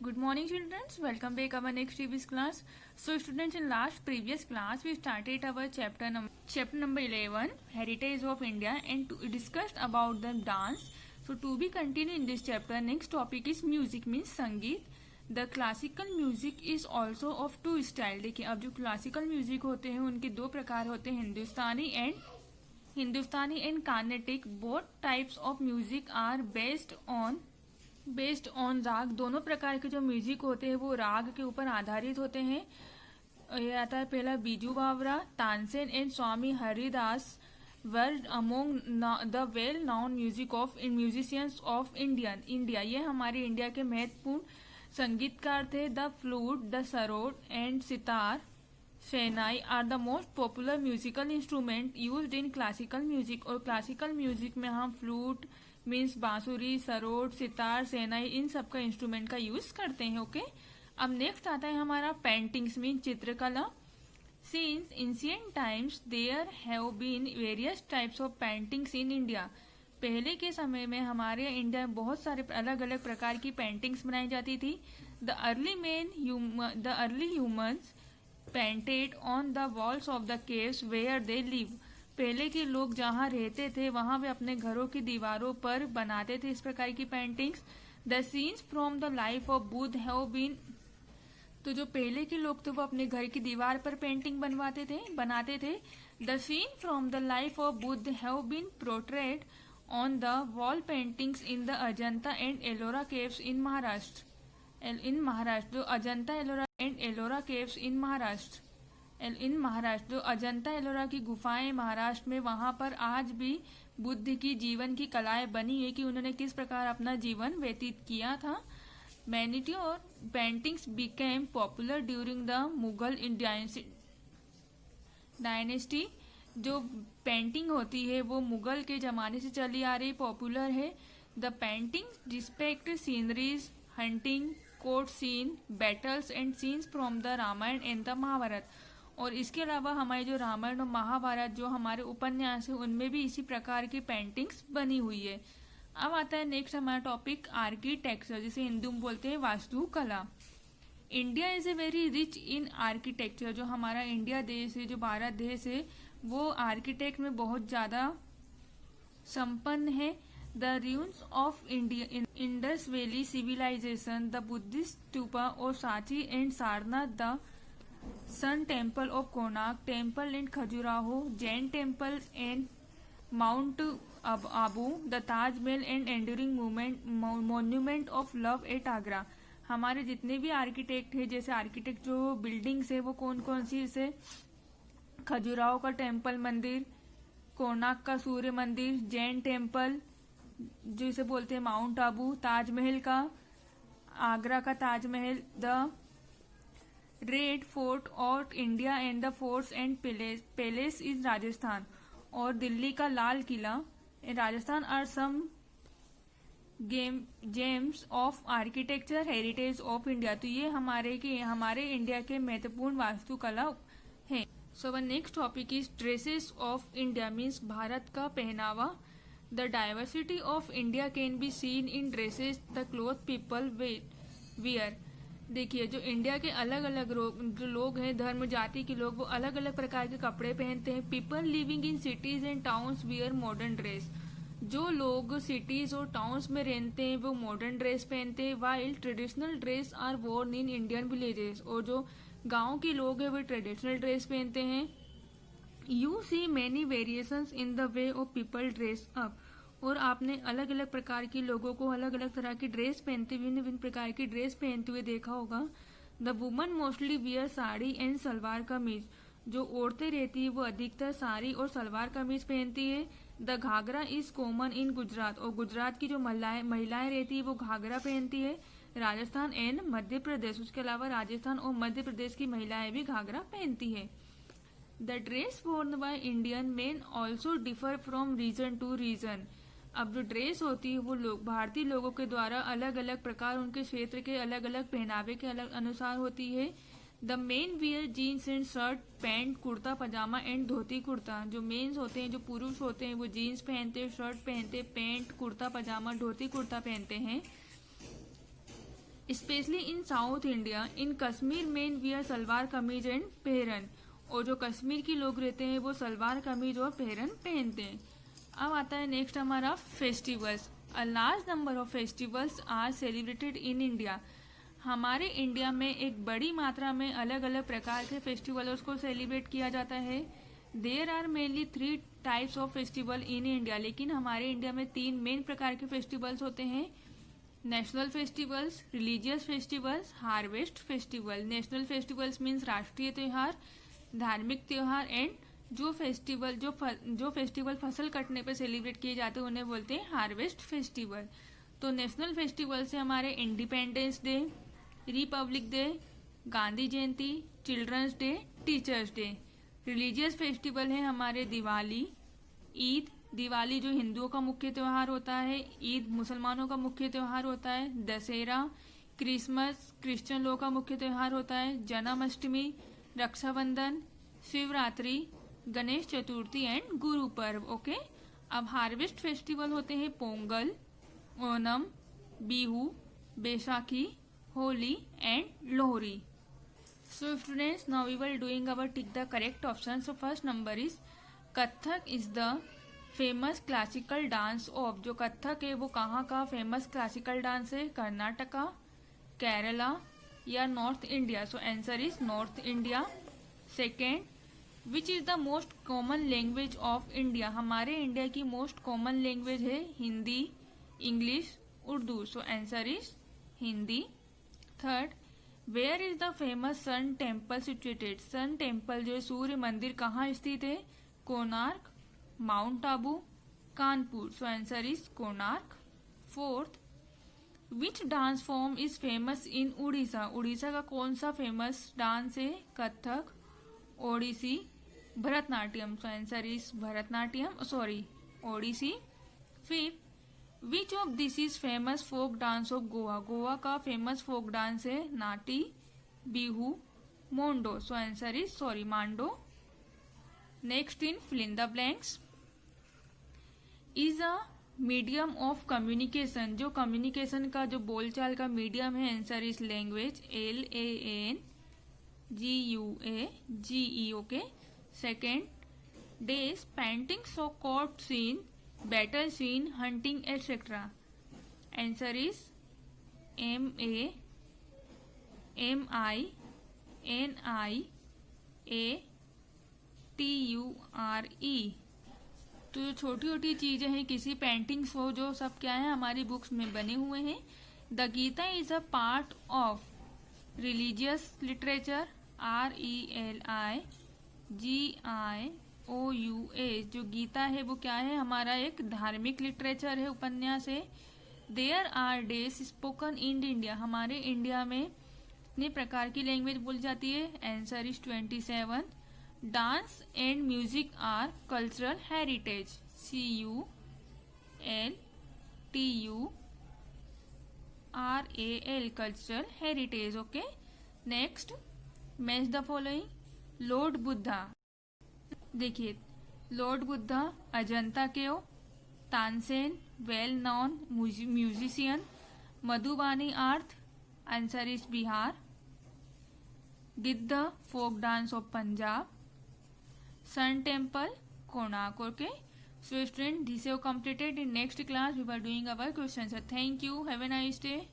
Good morning, children. Welcome back our next previous class. So, students, in last previous class we started our chapter number 11, Heritage of India, and discussed about the dance. So, to be continued in this chapter, next topic is music, means संगीत. The classical music is also of two style. देखिए अब जो classical music होते हैं उनके दो प्रकार होते हैं, Hindustani and Carnatic. Both types of music are based on raga. दोनों प्रकार के जो म्यूजिक होते हैं वो राग के ऊपर आधारित होते हैं. ये आता है पहला Baiju Bawra, Tansen and Swami Haridas were among the well known musicians of India. ये हमारे इंडिया के महत्वपूर्ण संगीतकार थे. The flute, the sarod and sitar, shehnai are the most popular musical instrument used in classical music. और क्लासिकल म्यूजिक में हम फ्लूट मीन्स बांसुरी, सरोद, सितार, शहनाई, इन सब का इंस्ट्रूमेंट का यूज करते हैं. ओके. अब नेक्स्ट आता है हमारा पेंटिंग्स मीन चित्रकला. Since ancient times there have been various types of paintings in India. पहले के समय में हमारे इंडिया में बहुत सारे अलग अलग प्रकार की पेंटिंग्स बनाई जाती थी. The early humans painted on the walls of the caves where they live. पहले के लोग जहाँ रहते थे वहां वे अपने घरों की दीवारों पर बनाते थे इस प्रकार की paintings. The scenes from the life of Buddha have been. तो जो पहले के लोग थे वो अपने घर की दीवार पर पेंटिंग बनाते थे. The scene from the life of Buddha have been portrayed on the wall paintings in the Ajanta and Ellora caves in Maharashtra. जो Ajanta Ellora and Ellora caves in Maharashtra, जो अजंता एलोरा की गुफाएं महाराष्ट्र में, वहां पर आज भी बुद्ध की जीवन की कलाएं बनी है कि उन्होंने किस प्रकार अपना जीवन व्यतीत किया था. मैनिटी और paintings became popular during the Mughal dynasty. जो पेंटिंग होती है वो मुगल के जमाने से चली आ रही, पॉपुलर है. The paintings depict sceneries, hunting, court scene, battles and scenes from the Ramayana and the Mahabharata. और इसके अलावा हमारे जो रामायण और महाभारत जो हमारे उपन्यास है उनमें भी इसी प्रकार की पेंटिंग्स बनी हुई है. अब आता है नेक्स्ट हमारा टॉपिक आर्किटेक्चर, जिसे हिंदू में बोलते हैं वास्तुकला. India is a very rich in architecture. जो हमारा इंडिया देश है, जो भारत देश है, वो आर्किटेक्ट में बहुत ज्यादा संपन्न है. The ruins of India in Indus valley civilisation, the Buddhist stupa और Sanchi and Sarnath, the sun temple of Konark, temple in Khajuraho, Jain temple and mount Abu, the Taj Mahal and enduring monument of love at Agra. हमारे जितने भी आर्किटेक्ट है, जैसे आर्किटेक्ट जो बिल्डिंग्स है वो कौन कौन सी, जैसे खजुराहो का टेम्पल मंदिर, कोणार्क का सूर्य मंदिर, जैन टेम्पल जिसे बोलते हैं माउंट आबू, ताजमहल का, आगरा का Taj Mahal, the red fort of India and the forts and palace is Rajasthan, और दिल्ली का Lal Qila in Rajasthan are some gems of architecture heritage of India. तो ये हमारे इंडिया के महत्वपूर्ण वास्तुकला है. So one next topic is dresses of India means Bharat का पहनावा. The diversity of India can be seen in dresses, the cloth people wear. देखिए जो इंडिया के अलग अलग जो लोग हैं, धर्म जाति के लोग, वो अलग अलग प्रकार के कपड़े पहनते हैं. People living in cities and towns wear modern dress. जो लोग सिटीज और टाउन्स में रहते हैं वो मॉडर्न ड्रेस पहनते हैं, while traditional dress are worn in Indian villages. और जो गाँव के लोग हैं वो ट्रेडिशनल ड्रेस पहनते हैं. You see many variations in the way of people dress up. और आपने अलग अलग प्रकार के लोगों को अलग अलग तरह की ड्रेस पहनते हुए, विभिन्न प्रकार की ड्रेस पहनते हुए देखा होगा. The woman mostly wear sari and salwar kameez. जो औरतें रहती है वो अधिकतर साड़ी और सलवार कमीज पहनती है. The ghagra is common in Gujarat. और गुजरात की जो महिलाएं रहती है वो घाघरा पहनती है. राजस्थान एंड मध्य प्रदेश, उसके अलावा राजस्थान और मध्य प्रदेश की महिलाएं भी घाघरा पहनती है. The dress worn by Indian men also differ from region to region. अब जो ड्रेस होती है वो भारतीय लोगों के द्वारा अलग अलग प्रकार, उनके क्षेत्र के अलग अलग पहनावे के अलग अनुसार होती है. The men wear jeans and shirt, pant, kurta pyjama and dhoti kurta. जो मेन्स होते हैं, जो पुरुष होते हैं, वो जीन्स पहनते हैं, शर्ट पहनते हैं, पैंट, कुर्ता पजामा, धोती कुर्ता पहनते हैं. Specially in south India, in Kashmir main wear salwar kameez and पेहरन, और जो कश्मीर की लोग रहते हैं वो सलवार कमीज और पेहरन पहनते हैं। अब आता है नेक्स्ट हमारा festivals. A large number of festivals are celebrated in India. हमारे इंडिया में एक बड़ी मात्रा में अलग अलग प्रकार के फेस्टिवल्स को सेलिब्रेट किया जाता है। There are mainly 3 types of festival in India, लेकिन हमारे इंडिया में 3 मेन प्रकार के फेस्टिवल्स होते हैं। National festivals, religious festivals, harvest festival. National festivals means राष्ट्रीय त्योहार, धार्मिक त्योहार, एंड जो फेस्टिवल फसल कटने पर सेलिब्रेट किए जाते हैं उन्हें बोलते हैं हार्वेस्ट फेस्टिवल। तो नेशनल फेस्टिवल से हमारे independence day, republic day, Gandhi Jayanti, children's day, teachers day. Religious festival है हमारे दिवाली, ईद। दिवाली जो हिंदुओं का मुख्य त्योहार होता है, ईद मुसलमानों का मुख्य त्योहार होता है। दशहरा, क्रिसमस क्रिश्चियन लोगों का मुख्य त्योहार होता है। जन्माष्टमी, रक्षाबंधन, शिवरात्रि, गणेश चतुर्थी एंड गुरु पर्व। ओके, अब हार्वेस्ट फेस्टिवल होते हैं Pongal, Onam, Bihu, Baisakhi, Holi and Lohri. So students, now we will doing our tick the correct option. So first number is Kathak is the famous classical dance of। जो कथक है वो कहाँ का फेमस क्लासिकल डांस है? कर्नाटका, केरला या north India? So answer is north India. Second, which is the most common language of India? हमारे India की most common language है Hindi, English, Urdu. So answer is Hindi. Third, where is the famous sun temple situated? Sun temple जो सूर्य मंदिर कहाँ स्थित है? Konark, Mount Abu, Kanpur. So answer is Konark. Fourth, which dance form is famous in Orissa? Orissa का कौन सा फेमस डांस है? Kathak, Odissi, Bharatanatyam. So answer is Bharatanatyam, sorry Odissi. Fifth, which of this is famous folk dance of Goa? Goa का फेमस फोक डांस है Nati, Bihu, Mando. So answer is sorry Mando. Next in fill in the blanks. Is a medium of communication? जो communication का जो बोलचाल का medium है, answer is language, LANGUAGE। Okay. Second, these painting so court scene, battle scene, hunting etcetera. Answer is MAMINIATURE। तो जो छोटी छोटी चीजें हैं किसी पेंटिंग्स हो, जो सब क्या है हमारी बुक्स में बने हुए हैं। The Gita is a part of religious literature, RELIGIOUS। जो गीता है वो क्या है? हमारा एक धार्मिक लिटरेचर है, उपन्यास है। There are days spoken in India? हमारे इंडिया में कितने प्रकार की लैंग्वेज बोली जाती है? Answer is 27। Dance and music are cultural heritage, CULTURAL, cultural heritage. Okay. Next, match the following. Lord Buddha, देखिए Lord Buddha Ajanta cave, Tansen well known musician, Madhubani art, answer is Bihar. Giddha folk dance of Punjab, sun temple Konark. Okay, so student, this have completed. In next class we were doing our questions. Thank you, have a nice day.